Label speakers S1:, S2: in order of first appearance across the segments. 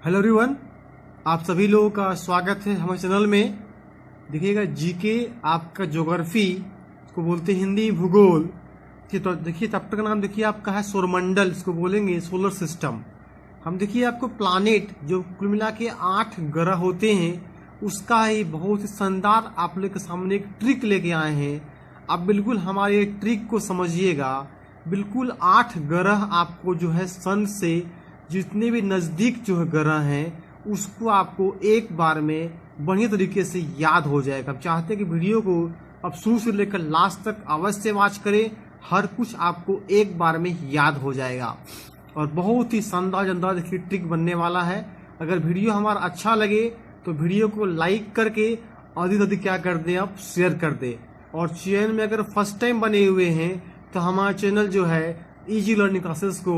S1: Hello everyone, आप सभी लोगों का स्वागत है हमारे चैनल में। देखिएगा जीके आपका ज्योग्राफी इसको बोलते हैं हिंदी भूगोल। तो देखिए चैप्टर का नाम देखिए आपका है सौरमंडल, इसको बोलेंगे सोलर सिस्टम। हम देखिए आपको प्लानेट जो कुल मिला के 8 ग्रह होते हैं उसका ही बहुत ही शानदार आप लोग के सामने एक ट्रिक लेके आए हैं। आप बिल्कुल हमारे ट्रिक को समझिएगा। बिल्कुल 8 ग्रह आपको जो है सन से जितने भी नज़दीक जो है ग्रह हैं उसको आपको एक बार में बढ़िया तरीके से याद हो जाएगा। हम चाहते हैं कि वीडियो को आप शुरू से लेकर लास्ट तक अवश्य वॉच करें, हर कुछ आपको एक बार में याद हो जाएगा और बहुत ही शानदार देखिए ट्रिक बनने वाला है। अगर वीडियो हमारा अच्छा लगे तो वीडियो को लाइक करके अधिक से अधिक क्या कर दें, आप शेयर कर दें। और चैनल में अगर फर्स्ट टाइम बने हुए हैं तो हमारा चैनल जो है इजी लर्निंग क्लासेस को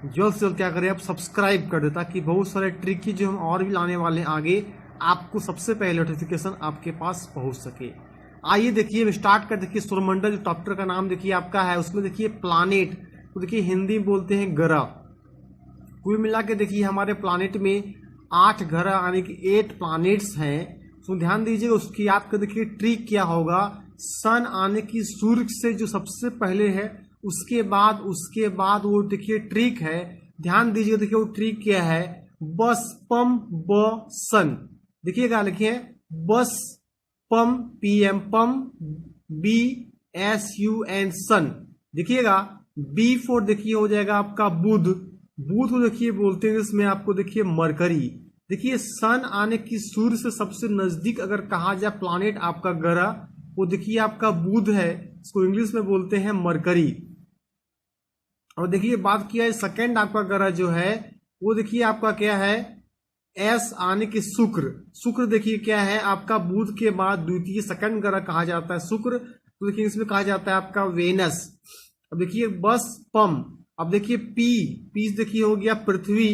S1: जल्द से जल्द क्या करें, आप सब्सक्राइब कर दे ताकि बहुत सारे ट्रिक की जो हम और भी लाने वाले हैं आगे आपको सबसे पहले नोटिफिकेशन आपके पास पहुंच सके। आइए देखिए हम स्टार्ट कर देखिए सौरमंडल जो चैप्टर का नाम देखिए आपका है उसमें देखिए प्लानेट तो देखिए हिंदी में बोलते हैं ग्रह। कुल मिला के देखिए हमारे प्लानेट में 8 ग्रह यानी कि 8 प्लानेट्स हैं। तो ध्यान दीजिए उसकी याद कर देखिए ट्रिक क्या होगा। सन आने की सूर्य से जो सबसे पहले है उसके बाद वो देखिए ट्रिक है। ध्यान दीजिए देखिए वो ट्रिक क्या है, बस पम ब सन। देखिएगा लिखिए बस पम पी एम पम बी एस यू एन सन। देखिएगा बी फोर देखिए हो जाएगा आपका बुध। बुध को देखिए बोलते हैं इसमें आपको देखिए मरकरी। देखिए सन आने की सूर्य से सबसे नजदीक अगर कहा जाए प्लानेट आपका ग्रह वो देखिए आपका बुध है, इसको इंग्लिश में बोलते हैं मरकरी। और देखिए बात किया है सेकंड आपका ग्रह जो है वो देखिए आपका क्या है, एस आने की शुक्र। शुक्र देखिए क्या है आपका बुध के बाद द्वितीय सेकंड ग्रह कहा जाता है शुक्र। तो देखिए इसमें कहा जाता है आपका वेनस। अब देखिए बस पम। अब देखिए पी देखिए हो गया पृथ्वी।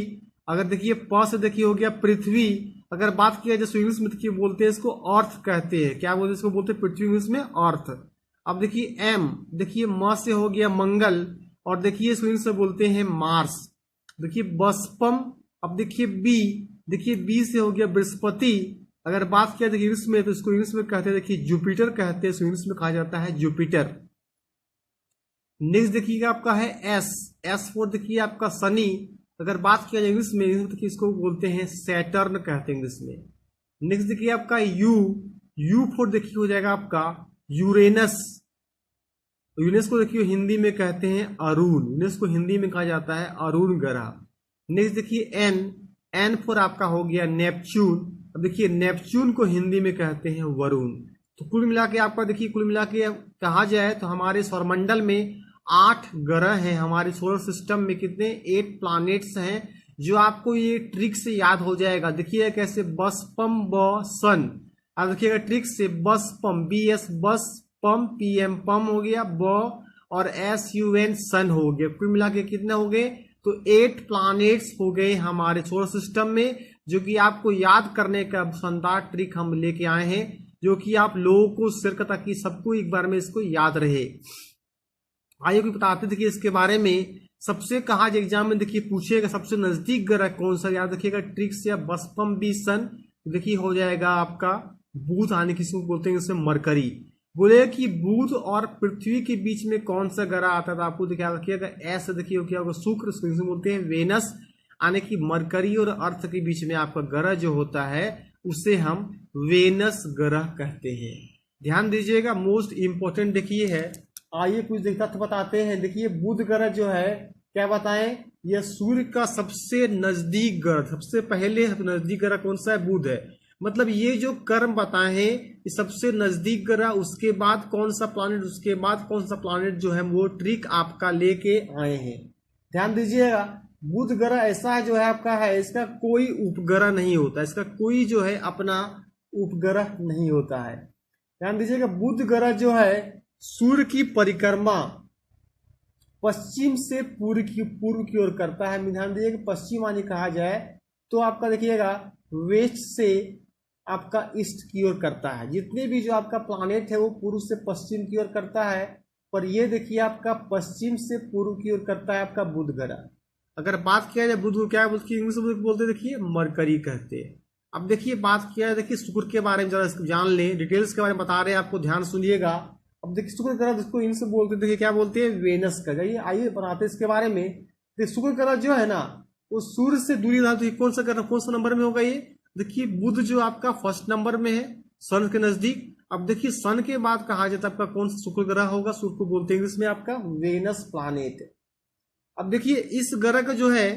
S1: अगर देखिए प से देखिए हो गया पृथ्वी। अगर बात किया जाए इंग्लिश में देखिए बोलते हैं इसको अर्थ कहते हैं। क्या बोलते हैं इसको, बोलते हैं पृथ्वी इंग्लिश में अर्थ। अब देखिए एम देखिए म से हो गया मंगल और देखिए स्विंग से बोलते हैं मार्स। देखिए बसपम। अब देखिए बी से हो गया बृहस्पति। अगर बात किया देखिए इंग्लिश में तो इसको इंग्लिश में कहते हैं देखिए जुपिटर कहते हैं, इंग्लिश में कहा जाता है जुपिटर। नेक्स्ट देखिएगा आपका है एस फोर देखिए आपका शनि। अगर बात किया जाए इंग्लिश में देखिए इसको बोलते हैं सैटर्न कहते हैं इंग्लिश में। नेक्स्ट देखिए आपका यू फोर देखिए हो जाएगा आपका यूरेनस। यूरेनस को देखिए हिंदी में कहते हैं अरुण। यूरेनस को हिंदी में कहा जाता है अरुण ग्रह। नेक्स्ट देखिए एन फोर आपका हो गया नेपच्यून। अब देखिए नेपच्यून को हिंदी में कहते हैं वरुण। तो कुल मिला के आपका देखिए कुल मिला के कहा जाए तो हमारे सौरमंडल में 8 ग्रह हैं। हमारे सोलर सिस्टम में कितने 8 प्लैनेट्स हैं जो आपको ये ट्रिक से याद हो जाएगा। देखिए कैसे बस पम ब सन। अब देखिएगा ट्रिक से बस पम बी एस बस पम पी एम पम हो गया ब और एस यू एन सन हो गया। कुल मिला के कितने हो गए, तो 8 प्लैनेट्स हो गए हमारे सोलर सिस्टम में जो कि आपको याद करने का शानदार ट्रिक हम लेके आए हैं जो कि आप लोगों को शेयर करता कि सबको एक बार में इसको याद रहे। आइए कोई बताते देखिए इसके बारे में। सबसे कहा जाए एग्जाम में देखिए पूछेगा सबसे नजदीक ग्रह कौन सा, याद रखिएगा ट्रिक से आप बसपम बी सन देखिए हो जाएगा आपका बुध आने किसी को बोलते हैं इसमें मरकरी। बोले कि बुध और पृथ्वी के बीच में कौन सा ग्रह आता था आपको ध्यान रखिएगा ऐसे देखिए क्या होगा शुक्र, इसको बोलते हैं वेनस। आने की मरकरी और अर्थ के बीच में आपका ग्रह जो होता है उसे हम वेनस ग्रह कहते हैं। ध्यान दीजिएगा मोस्ट इंपोर्टेंट देखिए है। आइए कुछ तथ्य बताते हैं। देखिए बुध ग्रह जो है क्या बताएं, यह सूर्य का सबसे नजदीक ग्रह, सबसे पहले नजदीक ग्रह कौन सा है, बुध है। मतलब ये जो कर्म बताए हैं ये सबसे नजदीक ग्रह, उसके बाद कौन सा प्लैनेट, उसके बाद कौन सा प्लैनेट जो है वो ट्रिक आपका लेके आए हैं। ध्यान दीजिएगा बुध ग्रह ऐसा है जो है आपका है इसका कोई उपग्रह नहीं होता, इसका कोई जो है अपना उपग्रह नहीं होता है। ध्यान दीजिएगा बुध ग्रह जो है सूर्य की परिक्रमा पश्चिम से पूर्व की ओर करता है। ध्यान दीजिएगा पश्चिम आने कहा जाए तो आपका देखिएगा वेस्ट से आपका ईस्ट की ओर करता है। जितने भी जो आपका प्लैनेट है वो पूर्व से पश्चिम की ओर करता है, पर ये देखिए आपका पश्चिम से पूर्व की ओर करता है आपका बुध ग्रह। अगर बात किया जाए बुध को क्या बोलते, इंग्लिश में बोलते देखिए मरकरी कहते हैं। अब देखिए बात किया जाए, देखिए शुक्र के बारे में जरा जान लें, डिटेल्स के बारे में बता रहे हैं आपको, ध्यान सुनिएगा। अब देखिए शुक्र ग्रह जिसको इंग्लिश में बोलते हैं, देखिए क्या बोलते हैं, वेनस का। जाइए आइए बनाते हैं इसके बारे में। देखिए शुक्र ग्रह जो है ना वो सूर्य से दूरी रहा, तो कौन सा ग्रह कौन सा नंबर में होगा ये, देखिए बुध जो आपका फर्स्ट नंबर में है सन के नजदीक। अब देखिए सन के बाद कहा जाता है आपका कौन सा शुक्र ग्रह होगा, शुक्र को बोलते हैं इंग्लिश में आपका वेनस प्लानेट। अब देखिए इस ग्रह का जो है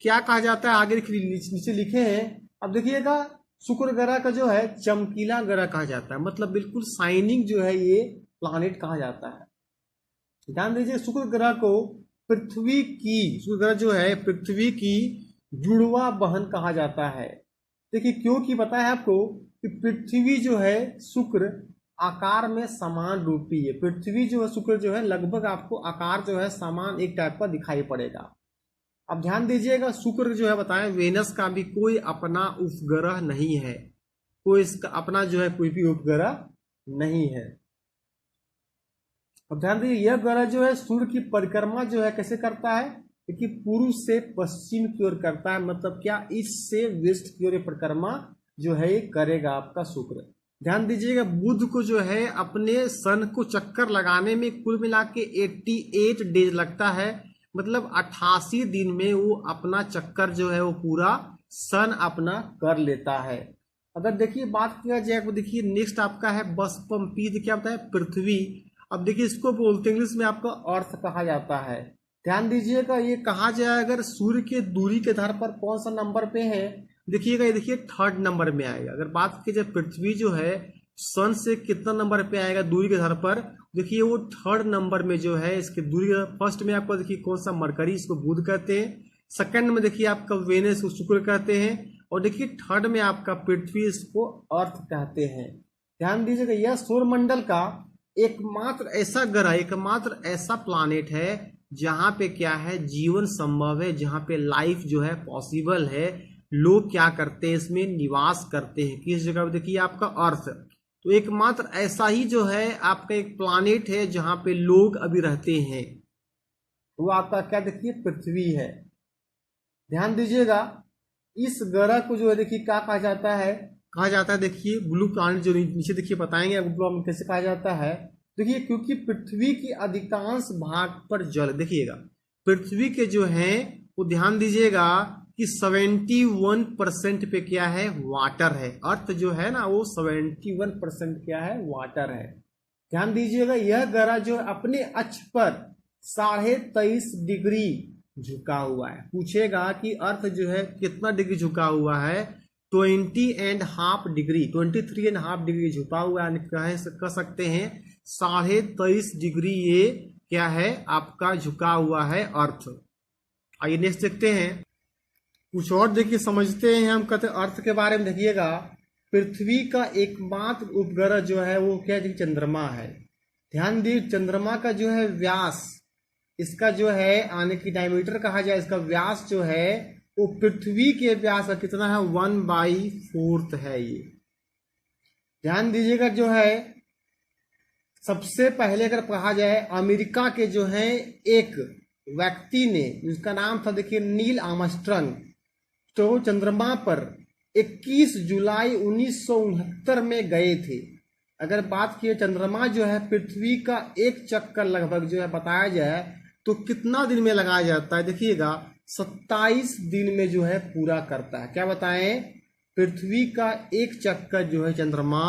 S1: क्या कहा जाता है, आगे नीचे लिखे हैं। अब देखिएगा शुक्र ग्रह का जो है चमकीला ग्रह कहा जाता है, मतलब बिल्कुल शाइनिंग जो है ये प्लानेट कहा जाता है। ध्यान दीजिए शुक्र ग्रह को पृथ्वी की, शुक्र ग्रह जो है पृथ्वी की जुड़वा बहन कहा जाता है। देखिए क्यों की पता है आपको कि पृथ्वी जो है शुक्र आकार में समान रूपी है। पृथ्वी जो है शुक्र जो है लगभग आपको आकार जो है समान एक टाइप का दिखाई पड़ेगा। अब ध्यान दीजिएगा शुक्र जो है बताएं वेनस का भी कोई अपना उपग्रह नहीं है, कोई इसका अपना जो है कोई भी उपग्रह नहीं है। अब ध्यान दीजिए यह ग्रह जो है सूर्य की परिक्रमा जो है कैसे करता है, कि पूर्व से पश्चिम की ओर करता है, मतलब क्या ईस्ट से वेस्ट की ओर परिक्रमा जो है ये करेगा आपका शुक्र। ध्यान दीजिएगा बुध को जो है अपने सन को चक्कर लगाने में कुल मिला के 88 डेज लगता है, मतलब 88 दिन में वो अपना चक्कर जो है वो पूरा सन अपना कर लेता है। अगर देखिए बात किया जाए तो देखिए नेक्स्ट आपका है बसपम्पी, क्या होता है पृथ्वी। अब देखिए इसको बोलते इंग्लिश में आपका अर्थ कहा जाता है। ध्यान दीजिएगा ये कहा जाए अगर सूर्य के दूरी के आधार पर कौन सा नंबर पे है, देखिएगा ये देखिए थर्ड नंबर में आएगा। अगर बात की जाए पृथ्वी जो है सन से कितना नंबर पे आएगा दूरी के आधार पर, देखिए वो थर्ड नंबर में जो है इसके दूरी। फर्स्ट में आपको देखिए कौन सा मरकरी, इसको बुध कहते हैं। सेकंड में देखिए आपका वेनस को शुक्र कहते हैं, और देखिए थर्ड में आपका पृथ्वी, इसको अर्थ कहते हैं। ध्यान दीजिएगा यह सौरमंडल का एकमात्र ऐसा ग्रह, एकमात्र ऐसा प्लानेट है जहां पे क्या है जीवन संभव है, जहां पे लाइफ जो है पॉसिबल है। लोग क्या करते हैं इसमें निवास करते हैं, किस जगह पे, देखिए आपका अर्थ। तो एकमात्र ऐसा ही जो है आपका एक प्लानेट है जहां पे लोग अभी रहते हैं, वो आपका क्या देखिए पृथ्वी है। ध्यान दीजिएगा इस ग्रह को जो है देखिए क्या कहा जाता है, कहा जाता है देखिए ब्लू प्लानेट। जो नीचे देखिए बताएंगे ब्लू प्लानेट कैसे कहा जाता है। देखिए क्योंकि पृथ्वी की अधिकांश भाग पर जल, देखिएगा पृथ्वी के जो है वो ध्यान दीजिएगा कि 71% पे क्या है वाटर है। अर्थ जो है ना वो 71% क्या है वाटर है। ध्यान दीजिएगा यह ग्रह जो अपने अक्ष पर 23.5 डिग्री झुका हुआ है। पूछेगा कि अर्थ जो है कितना डिग्री झुका हुआ है, 20.5 डिग्री, 23.5 डिग्री झुका हुआ है। कह सकते हैं 23.5 डिग्री ये क्या है आपका झुका हुआ है अर्थ। आइए नेक्स्ट देखते हैं, कुछ और देखिए समझते हैं हम। कहते अर्थ के बारे में देखिएगा पृथ्वी का एकमात्र उपग्रह जो है वो क्या है, चंद्रमा है। ध्यान दीजिए चंद्रमा का जो है व्यास, इसका जो है आने की डायमीटर कहा जाए, इसका व्यास जो है वो पृथ्वी के व्यास का कितना है 1/4 है ये। ध्यान दीजिएगा जो है सबसे पहले अगर कहा जाए अमेरिका के जो है एक व्यक्ति ने, जिसका नाम था देखिए नील आर्मस्ट्रांग, तो चंद्रमा पर 21 जुलाई 1969 में गए थे। अगर बात की चंद्रमा जो है पृथ्वी का एक चक्कर लगभग जो है बताया जाए तो कितना दिन में लगाया जाता है, देखिएगा 27 दिन में जो है पूरा करता है। क्या बताएं, पृथ्वी का एक चक्कर जो है चंद्रमा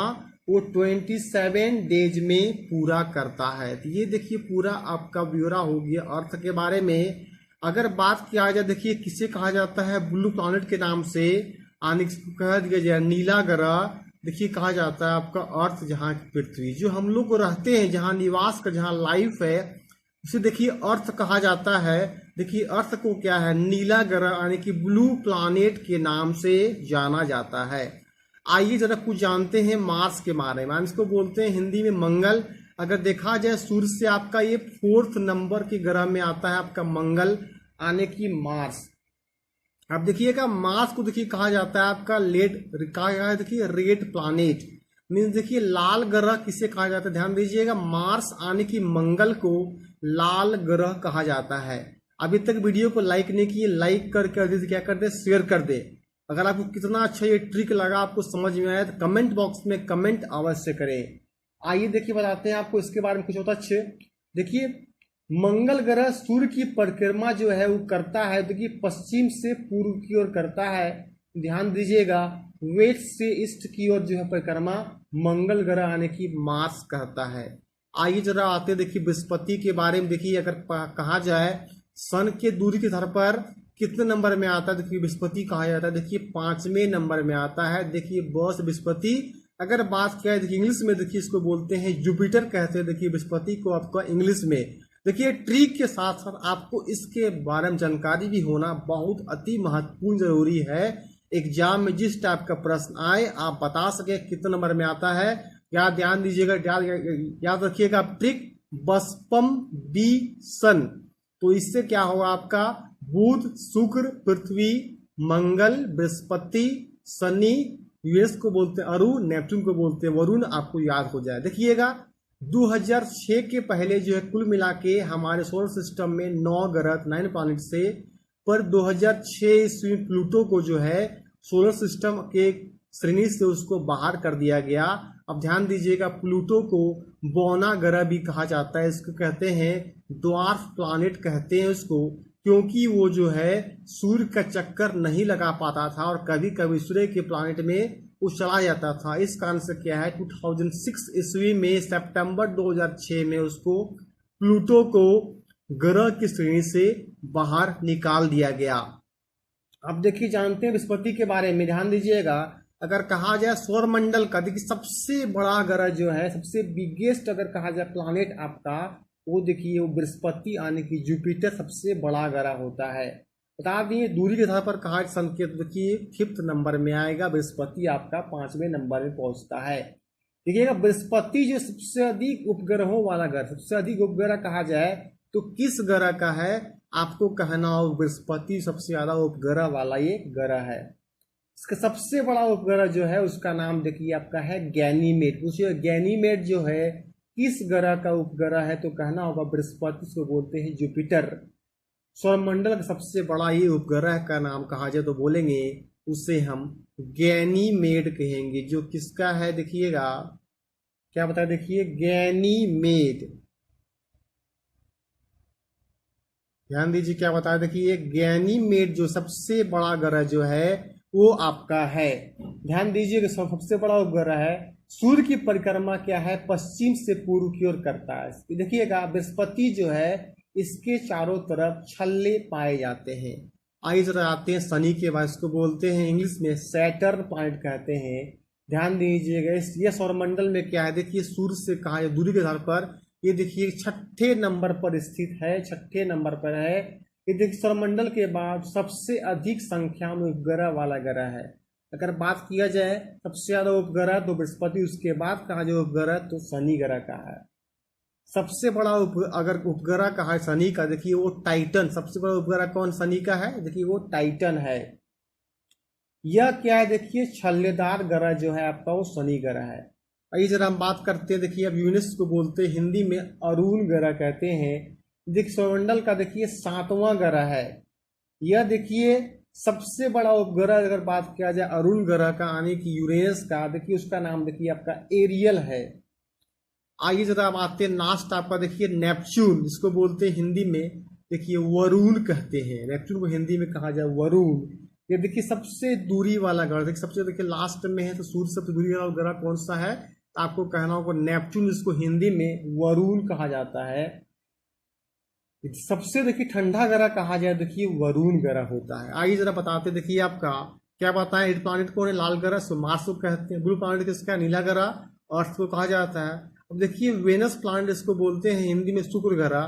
S1: वो 27 डेज में पूरा करता है। तो ये देखिए पूरा आपका ब्यौरा हो गया अर्थ के बारे में। अगर बात किया जाए देखिए किसे कहा जाता है ब्लू प्लैनेट के नाम से, आने कह दिया जाए नीला ग्रह, देखिए कहा जाता है आपका अर्थ, जहाँ पृथ्वी जो हम लोग रहते हैं, जहाँ निवास का जहाँ लाइफ है, उसे देखिए अर्थ कहा जाता है। देखिए अर्थ को क्या है नीला ग्रह यानी कि ब्लू प्लैनेट के नाम से जाना जाता है। आइए जरा कुछ जानते हैं मार्स के बारे में। इसको बोलते हैं हिंदी में मंगल। अगर देखा जाए सूर्य से आपका ये 4th नंबर के ग्रह में आता है आपका मंगल, आने की मार्स। अब देखिएगा मार्स को देखिए कहा जाता है आपका देखिए रेड प्लैनेट, मीन्स देखिए लाल ग्रह किसे कहा जाता है, ध्यान दीजिएगा मार्स आने की मंगल को लाल ग्रह कहा जाता है। अभी तक वीडियो को लाइक नहीं किए, लाइक करके जल्दी से क्या कर दे, शेयर कर दे। अगर आपको कितना अच्छा ये ट्रिक लगा, आपको समझ में आया, तो कमेंट बॉक्स में कमेंट अवश्य करें। आइए देखिए बताते हैं आपको इसके बारे में कुछ होता अच्छे। देखिए मंगल ग्रह सूर्य की परिक्रमा जो है वो करता है, देखिए पश्चिम से पूर्व की ओर करता है। ध्यान दीजिएगा, वेस्ट से ईस्ट की ओर जो है परिक्रमा मंगल ग्रह आने की मार्स करता है। आइए जरा आते देखिए बृहस्पति के बारे में। देखिए अगर कहा जाए सन के दूरी के आधार पर कितने नंबर में आता है, देखिए बृहस्पति कहा जाता है, देखिए 5वें नंबर में आता है। देखिए बॉस बृहस्पति। अगर बात किया देखिए इंग्लिश में, देखिए इसको बोलते हैं जुपिटर कहते हैं, देखिए बृहस्पति को आपका इंग्लिश में। देखिए ट्रिक के साथ साथ आपको इसके बारे में जानकारी भी होना बहुत अति महत्वपूर्ण जरूरी है। एग्जाम में जिस टाइप का प्रश्न आए आप बता सके कितने नंबर में आता है। याद ध्यान दीजिएगा, याद रखिएगा ट्रिक बसपम बी सन। तो इससे क्या होगा आपका बुध शुक्र पृथ्वी मंगल बृहस्पति शनि, यूएस को बोलते हैं अरुण, नेपच्यून को बोलते हैं वरुण, आपको याद हो जाए। देखिएगा 2006 के पहले जो है कुल मिला के हमारे सोलर सिस्टम में 9 ग्रह 9 प्लैनेट से, पर 2006 ईस्वी में प्लूटो को जो है सोलर सिस्टम के श्रेणी से उसको बाहर कर दिया गया। अब ध्यान दीजिएगा प्लूटो को बौना ग्रह भी कहा जाता है, इसको कहते हैं ड्वार्फ प्लैनेट कहते हैं उसको, क्योंकि वो जो है सूर्य का चक्कर नहीं लगा पाता था और कभी कभी सूर्य के प्लैनेट में वो चला जाता था। इस कारण से क्या है 2006 ईस्वी में सितंबर 2006 में उसको प्लूटो को ग्रह की श्रेणी से बाहर निकाल दिया गया। अब देखिए जानते हैं बृहस्पति के बारे में, ध्यान दीजिएगा। अगर कहा जाए सौर मंडल का देखिए सबसे बड़ा ग्रह जो है, सबसे बिगेस्ट अगर कहा जाए प्लैनेट आपका, वो देखिए वो बृहस्पति आने की जुपिटर सबसे बड़ा ग्रह होता है। बता दिए दूरी के आधार पर कहा संकेत, देखिए 5th नंबर में आएगा, बृहस्पति आपका 5वें नंबर में पहुंचता है। देखिएगा बृहस्पति जो सबसे अधिक उपग्रहों वाला ग्रह, सबसे अधिक उपग्रह कहा जाए तो किस ग्रह का है, आपको कहना हो बृहस्पति सबसे ज्यादा उपग्रह वाला ये ग्रह है। इसका सबसे बड़ा उपग्रह जो है उसका नाम देखिए आपका है गैनीमेड। पूछिए गैनीमेड जो है किस ग्रह का उपग्रह है, तो कहना होगा बृहस्पति को बोलते हैं जुपिटर। सौरमंडल का सबसे बड़ा ये उपग्रह का नाम कहा जाए तो बोलेंगे उसे हम गैनीमेड कहेंगे, जो किसका है देखिएगा क्या बताया, देखिए गैनीमेड। ध्यान दीजिए क्या बताया, देखिए गैनीमेड जो सबसे बड़ा ग्रह जो है वो आपका है। ध्यान दीजिए कि सबसे बड़ा उपग्रह है। सूर्य की परिक्रमा क्या है, पश्चिम से पूर्व की ओर करता है। देखिएगा बृहस्पति जो है इसके चारों तरफ छल्ले पाए जाते हैं। आइए जरा आते हैं शनि के बाद, इसको बोलते हैं इंग्लिश में सैटर्न प्लैनेट कहते हैं। ध्यान दीजिएगा ये सौरमंडल में क्या है, देखिए सूर्य से कहा है दूरी के आधार पर, ये देखिए 6ठे नंबर पर स्थित है, 6ठे नंबर पर है। ये देखिए सौरमंडल के बाद सबसे अधिक संख्या में उपग्रह वाला ग्रह है। अगर बात किया जाए सबसे ज्यादा उपग्रह तो बृहस्पति, उसके बाद कहा जाए उपग्रह तो शनि ग्रह का है। सबसे बड़ा अगर उपग्रह कहा है शनि का, देखिए वो टाइटन, सबसे बड़ा उपग्रह कौन शनि का है, देखिए वो टाइटन है। यह क्या है, देखिए छल्लेदार ग्रह जो है आपका वो शनि ग्रह है। आइए जरा हम बात करते हैं, देखिए अब यूनिस को बोलते हैं हिंदी में अरुण ग्रह कहते हैं। देखिए सौरमंडल का देखिए 7वां ग्रह है। यह देखिए सबसे बड़ा उपग्रह अगर बात किया जाए अरुण ग्रह का आने की यूरेनस का, देखिए उसका नाम देखिए आपका एरियल है। आइए जरा अब आते हैं लास्ट आपका, देखिए नेपच्यून, जिसको बोलते हैं हिंदी में देखिए वरुण कहते हैं। नेपच्यून को हिंदी में कहा जाए वरुण। ये देखिए सबसे दूरी वाला ग्रह, देखिए सबसे देखिए लास्ट में है, तो सूर्य सबसे दूरी वाला ग्रह कौन सा है, आपको कहना होगा नेपच्यून, जिसको हिंदी में वरुण कहा जाता है। सबसे देखिए ठंडा ग्रह कहा जाए देखिए वरुण ग्रह होता है। आइए जरा बताते देखिए आपका क्या बताएं, रेड प्लैनेट कौन है, लाल ग्रह सो मार्स को कहते हैं। ब्लू प्लैनेट किसका, नीला ग्रह अर्थ को कहा जाता है। अब देखिए वेनस प्लैनेट इसको बोलते हैं हिंदी में शुक्र ग्रह।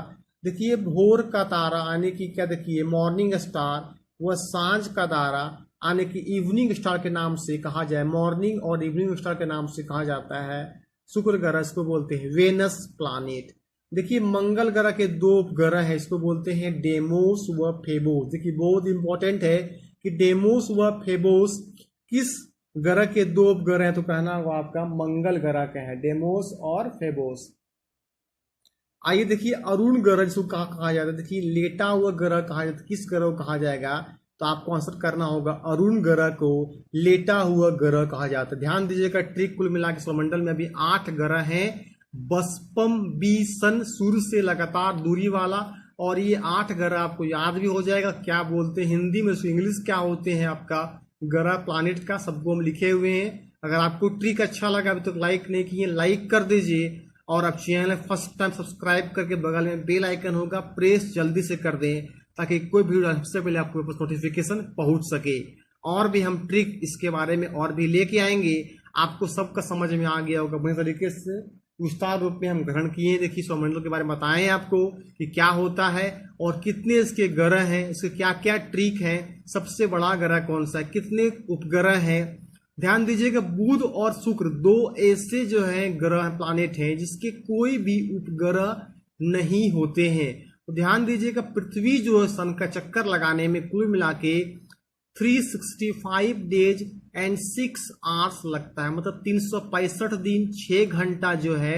S1: देखिए भोर का तारा आने की क्या, देखिए मॉर्निंग स्टार, वह सांझ का तारा आने की इवनिंग स्टार के नाम से कहा जाए, मॉर्निंग और इवनिंग स्टार के नाम से कहा जाता है शुक्र ग्रह, इसको बोलते हैं वेनस प्लैनेट। देखिए मंगल ग्रह के 2 उपग्रह है, इसको बोलते हैं डेमोस व फेबोस। देखिए बहुत इंपॉर्टेंट है कि डेमोस व फेबोस किस ग्रह के 2 उपग्रह है, तो कहना होगा आपका मंगल ग्रह के हैं डेमोस और फेबोस। आइए देखिए अरुण ग्रह जिसको कहा जाता है, देखिए लेटा हुआ ग्रह कहा जाता है, किस ग्रह को कहा जाएगा? तो आपको आंसर करना होगा अरुण ग्रह को लेटा हुआ ग्रह कहा जाता है। ध्यान दीजिएगा ट्रिक कुल मिला के सौरमंडल में अभी 8 ग्रह हैं, बसपम बी सन सूर्य से लगातार दूरी वाला, और ये 8 ग्रह आपको याद भी हो जाएगा क्या बोलते हैं हिंदी में, इंग्लिश क्या होते हैं आपका ग्रह प्लानिट का, सबको हम लिखे हुए हैं। अगर आपको ट्रिक अच्छा लगा अभी तक लाइक नहीं किए लाइक कर दीजिए, और आप चैनल फर्स्ट टाइम सब्सक्राइब करके बगल में बेल आइकन होगा प्रेस जल्दी से कर दें, ताकि कोई वीडियो सबसे पहले आपके पास नोटिफिकेशन पहुंच सके। और भी हम ट्रिक इसके बारे में और भी लेके आएंगे, आपको सबका समझ में आ गया होगा बढ़िया तरीके से विस्तार रूप में हम ग्रहण किए। देखिए सौरमंडल के बारे में बताएं आपको कि क्या होता है और कितने इसके ग्रह हैं, इसके क्या क्या ट्रिक है, सबसे बड़ा ग्रह कौन सा है, कितने उपग्रह हैं। ध्यान दीजिएगा बुध और शुक्र 2 ऐसे जो है ग्रह प्लानेट हैं जिसके कोई भी उपग्रह नहीं होते हैं। तो ध्यान दीजिएगा पृथ्वी जो है सन का चक्कर लगाने में कुल मिला के 365 डेज एंड 6 आवर्स लगता है, मतलब 365 दिन 6 घंटा जो है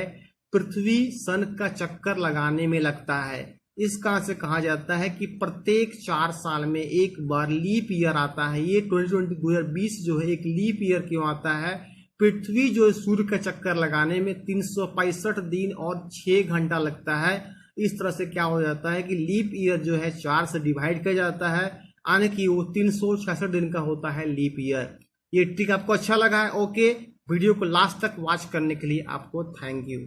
S1: पृथ्वी सन का चक्कर लगाने में लगता है। इस कारण से कहा जाता है कि प्रत्येक 4 साल में एक बार लीप ईयर आता है। ये 2020 जो है एक लीप ईयर क्यों आता है? पृथ्वी जो है सूर्य का चक्कर लगाने में 365 दिन और 6 घंटा लगता है। इस तरह से क्या हो जाता है कि लीप ईयर जो है 4 से डिवाइड किया जाता है, यानी कि वो 366 दिन का होता है लीप ईयर। ये ट्रिक आपको अच्छा लगा है? ओके, वीडियो को लास्ट तक वॉच करने के लिए आपको थैंक यू।